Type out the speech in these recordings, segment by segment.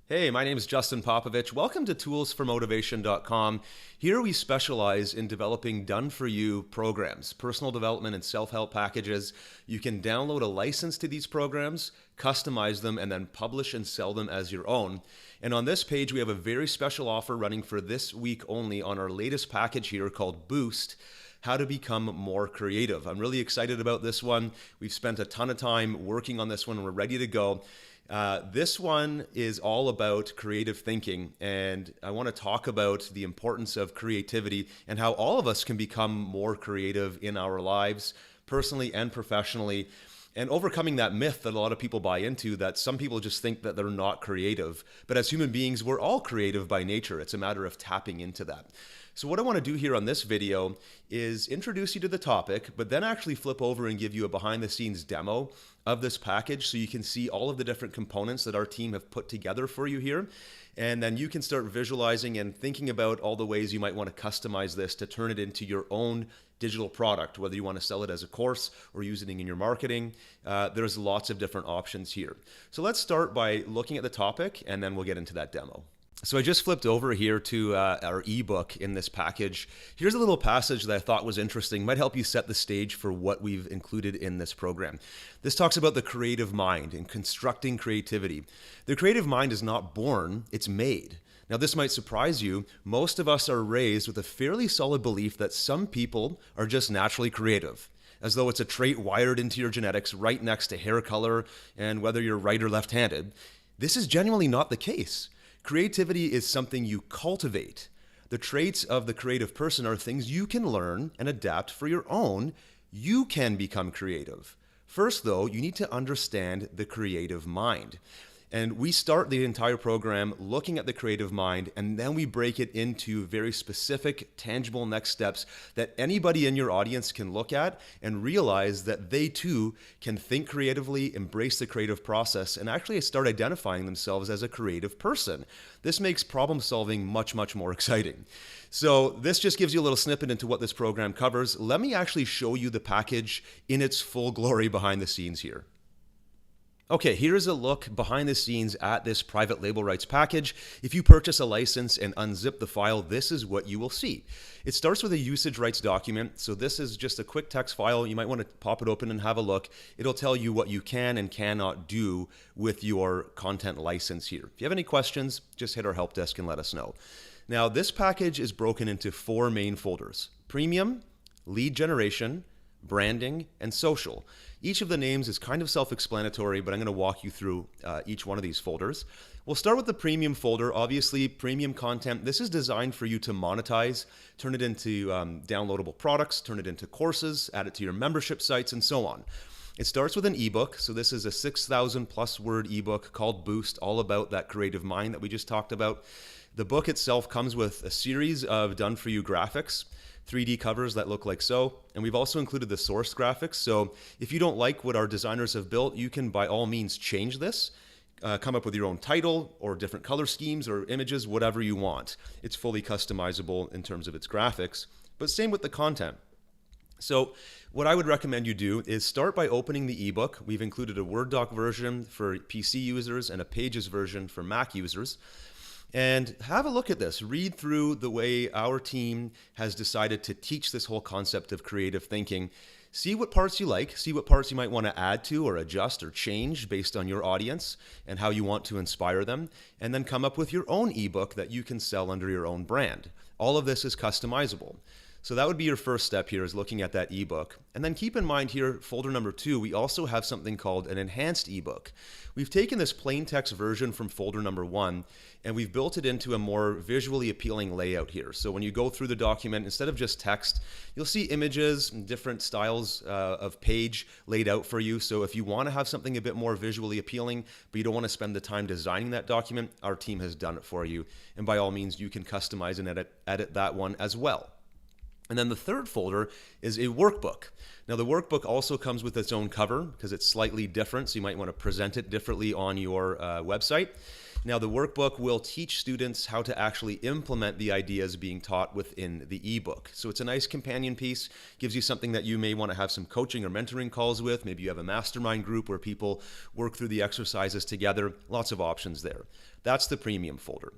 Hey, my name is Justin Popovich. Welcome to toolsformotivation.com. Here we specialize in developing done-for-you programs, personal development and self-help packages. You can download a license to these programs, customize them, and then publish and sell them as your own. And on this page, we have a very special offer running for this week only on our latest package here called Boost. How to become more creative. I'm really excited about this one. We've spent a ton of time working on this one. We're ready to go. This one is all about creative thinking, and I want to talk about the importance of creativity and how all of us can become more creative in our lives, personally and professionally, and overcoming that myth that a lot of people buy into, that some people just think that they're not creative. But as human beings, we're all creative by nature. It's a matter of tapping into that. So what I want to do here on this video is introduce you to the topic, but then actually flip over and give you a behind-the-scenes demo of this package so you can see all of the different components that our team have put together for you here. And then you can start visualizing and thinking about all the ways you might want to customize this to turn it into your own digital product, whether you want to sell it as a course or use it in your marketing. There's lots of different options here. So let's start by looking at the topic, and then we'll get into that demo. So I just flipped over here to our ebook in this package. Here's a little passage that I thought was interesting, might help you set the stage for what we've included in this program. This talks about the creative mind and constructing creativity. The creative mind is not born, it's made. Now, this might surprise you. Most of us are raised with a fairly solid belief that some people are just naturally creative, as though it's a trait wired into your genetics right next to hair color and whether you're right or left-handed. This is genuinely not the case. Creativity is something you cultivate. The traits of the creative person are things you can learn and adapt for your own. You can become creative. First, though, you need to understand the creative mind. And we start the entire program looking at the creative mind, and then we break it into very specific, tangible next steps that anybody in your audience can look at and realize that they too can think creatively, embrace the creative process, and actually start identifying themselves as a creative person. This makes problem solving much, much more exciting. So this just gives you a little snippet into what this program covers. Let me actually show you the package in its full glory behind the scenes here. Okay, here's a look behind the scenes at this private label rights package. If you purchase a license and unzip the file, this is what you will see. It starts with a usage rights document. So this is just a quick text file. You might want to pop it open and have a look. It'll tell you what you can and cannot do with your content license here. If you have any questions, just hit our help desk and let us know. Now, this package is broken into 4 main folders: premium, lead generation, branding, and social. Each of the names is kind of self-explanatory, but I'm going to walk you through each one of these folders. We'll start with the premium folder. Obviously, premium content. This is designed for you to monetize, turn it into downloadable products, turn it into courses, add it to your membership sites, and so on. It starts with an ebook. So this is a 6,000 plus word ebook called Boost, all about that creative mind that we just talked about. The book itself comes with a series of done-for-you graphics, 3D covers that look like so, and we've also included the source graphics. So if you don't like what our designers have built, you can by all means change this, come up with your own title or different color schemes or images, whatever you want. It's fully customizable in terms of its graphics, but same with the content. So what I would recommend you do is start by opening the ebook. We've included a Word doc version for PC users and a Pages version for Mac users. And have a look at this. Read through the way our team has decided to teach this whole concept of creative thinking. See what parts you like, see what parts you might want to add to or adjust or change based on your audience and how you want to inspire them, and then come up with your own ebook that you can sell under your own brand. All of this is customizable. So that would be your first step here, is looking at that ebook. And then keep in mind here, folder number 2, we also have something called an enhanced ebook. We've taken this plain text version from folder number 1, and we've built it into a more visually appealing layout here. So when you go through the document, instead of just text, you'll see images and different styles of page laid out for you. So if you want to have something a bit more visually appealing, but you don't want to spend the time designing that document, our team has done it for you. And by all means, you can customize and edit that one as well. And then the third folder is a workbook. Now the workbook also comes with its own cover because it's slightly different, so you might want to present it differently on your website. Now, the workbook will teach students how to actually implement the ideas being taught within the ebook. So it's a nice companion piece, gives you something that you may want to have some coaching or mentoring calls with. Maybe you have a mastermind group where people work through the exercises together. Lots of options there. That's the premium folder.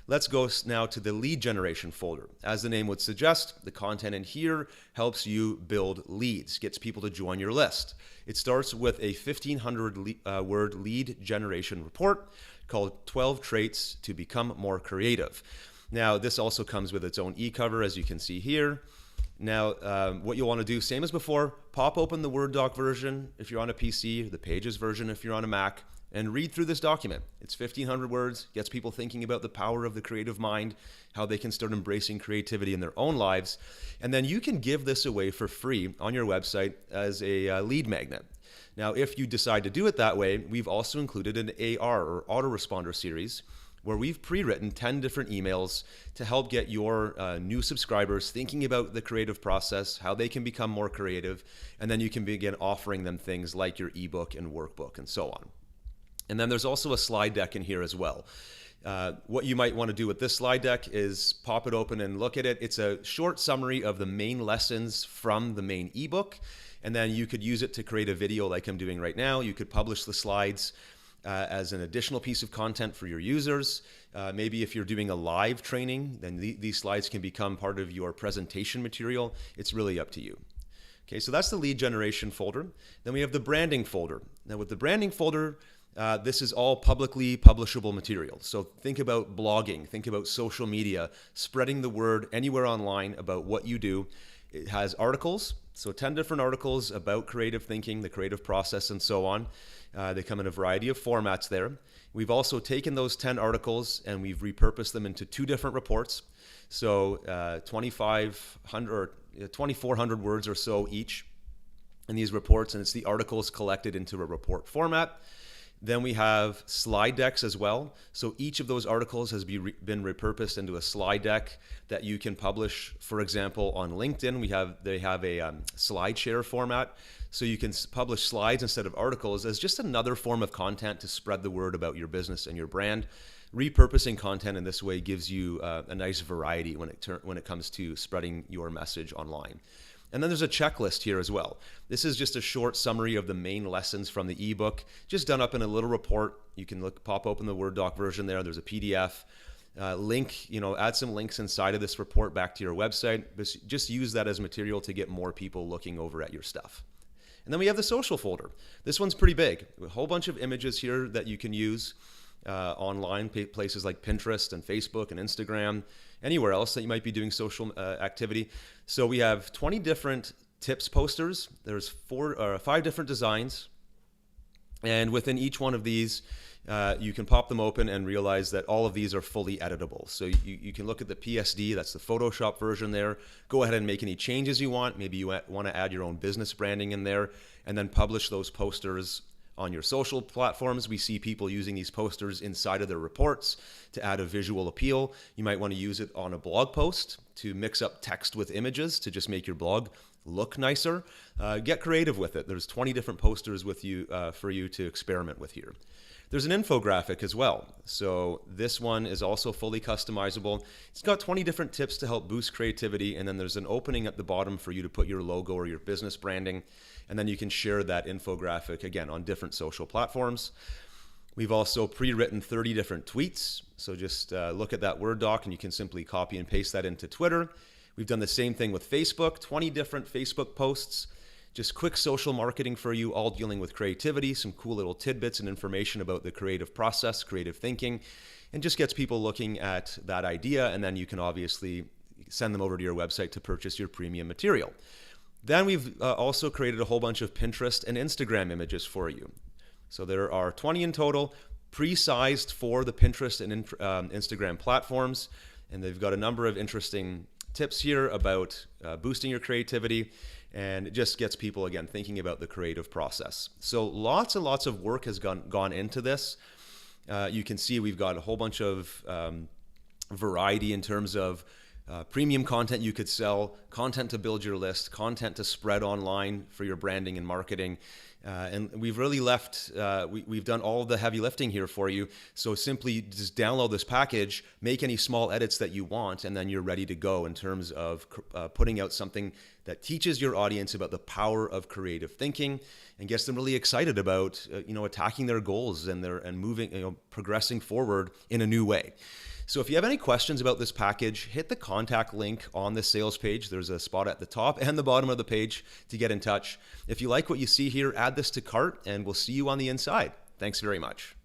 Let's go now to the lead generation folder. As the name would suggest, the content in here helps you build leads, gets people to join your list. It starts with a 1,500 word lead generation report called 12 Traits to Become More Creative. Now, this also comes with its own e-cover, as you can see here. Now, what you'll want to do, same as before, pop open the Word doc version if you're on a PC, the Pages version if you're on a Mac, and read through this document. It's 1,500 words, gets people thinking about the power of the creative mind, how they can start embracing creativity in their own lives. And then you can give this away for free on your website as a lead magnet. Now, if you decide to do it that way, we've also included an AR or autoresponder series where we've pre-written 10 different emails to help get your new subscribers thinking about the creative process, how they can become more creative, and then you can begin offering them things like your ebook and workbook and so on. And then there's also a slide deck in here as well. What you might want to do with this slide deck is pop it open and look at it. It's a short summary of the main lessons from the main ebook, and then you could use it to create a video like I'm doing right now. You could publish the slides as an additional piece of content for your users. Maybe if you're doing a live training, then these slides can become part of your presentation material. It's really up to you. Okay, so that's the lead generation folder. Then we have the branding folder. Now with the branding folder, this is all publicly publishable material. So think about blogging, think about social media, spreading the word anywhere online about what you do. It has articles, so 10 different articles about creative thinking, the creative process, and so on. They come in a variety of formats there. We've also taken those 10 articles and we've repurposed them into 2 different reports. So 2,500 or 2,400 words or so each in these reports, and it's the articles collected into a report format. Then we have slide decks as well. So each of those articles has been repurposed into a slide deck that you can publish. For example, on LinkedIn, they have a slide share format. So you can publish slides instead of articles as just another form of content to spread the word about your business and your brand. Repurposing content in this way gives you a nice variety when it comes to spreading your message online. And then there's a checklist here as well. This is just a short summary of the main lessons from the ebook, just done up in a little report. You can pop open the Word doc version there. There's a PDF link, add some links inside of this report back to your website. Just use that as material to get more people looking over at your stuff. And then we have the social folder. This one's pretty big. A whole bunch of images here that you can use online, places like Pinterest and Facebook and Instagram, anywhere else that you might be doing social activity. So we have 20 different tips posters. There's 5 different designs. And within each one of these, you can pop them open and realize that all of these are fully editable. So you can look at the PSD, that's the Photoshop version there. Go ahead and make any changes you want. Maybe you want to add your own business branding in there, and then publish those posters on your social platforms. We see people using these posters inside of their reports to add a visual appeal. You might want to use it on a blog post to mix up text with images to just make your blog look nicer. Get creative with it. There's 20 different posters for you to experiment with here. There's an infographic as well. So this one is also fully customizable. It's got 20 different tips to help boost creativity, and then there's an opening at the bottom for you to put your logo or your business branding, and then you can share that infographic again on different social platforms. We've also pre-written 30 different tweets. So just look at that Word doc and you can simply copy and paste that into Twitter. We've done the same thing with Facebook, 20 different Facebook posts. Just quick social marketing for you, all dealing with creativity, some cool little tidbits and information about the creative process, creative thinking, and just gets people looking at that idea, and then you can obviously send them over to your website to purchase your premium material. Then we've also created a whole bunch of Pinterest and Instagram images for you. So there are 20 in total, pre-sized for the Pinterest and Instagram platforms, and they've got a number of interesting tips here about boosting your creativity, and it just gets people, again, thinking about the creative process. So lots and lots of work has gone into this. You can see we've got a whole bunch of variety in terms of premium content you could sell, content to build your list, content to spread online for your branding and marketing. And we've really we've done all the heavy lifting here for you. So simply just download this package, make any small edits that you want, and then you're ready to go in terms of putting out something that teaches your audience about the power of creative thinking and gets them really excited about attacking their goals and moving, progressing forward in a new way. So if you have any questions about this package, hit the contact link on the sales page. There's a spot at the top and the bottom of the page to get in touch. If you like what you see here, add this to cart, and we'll see you on the inside. Thanks very much.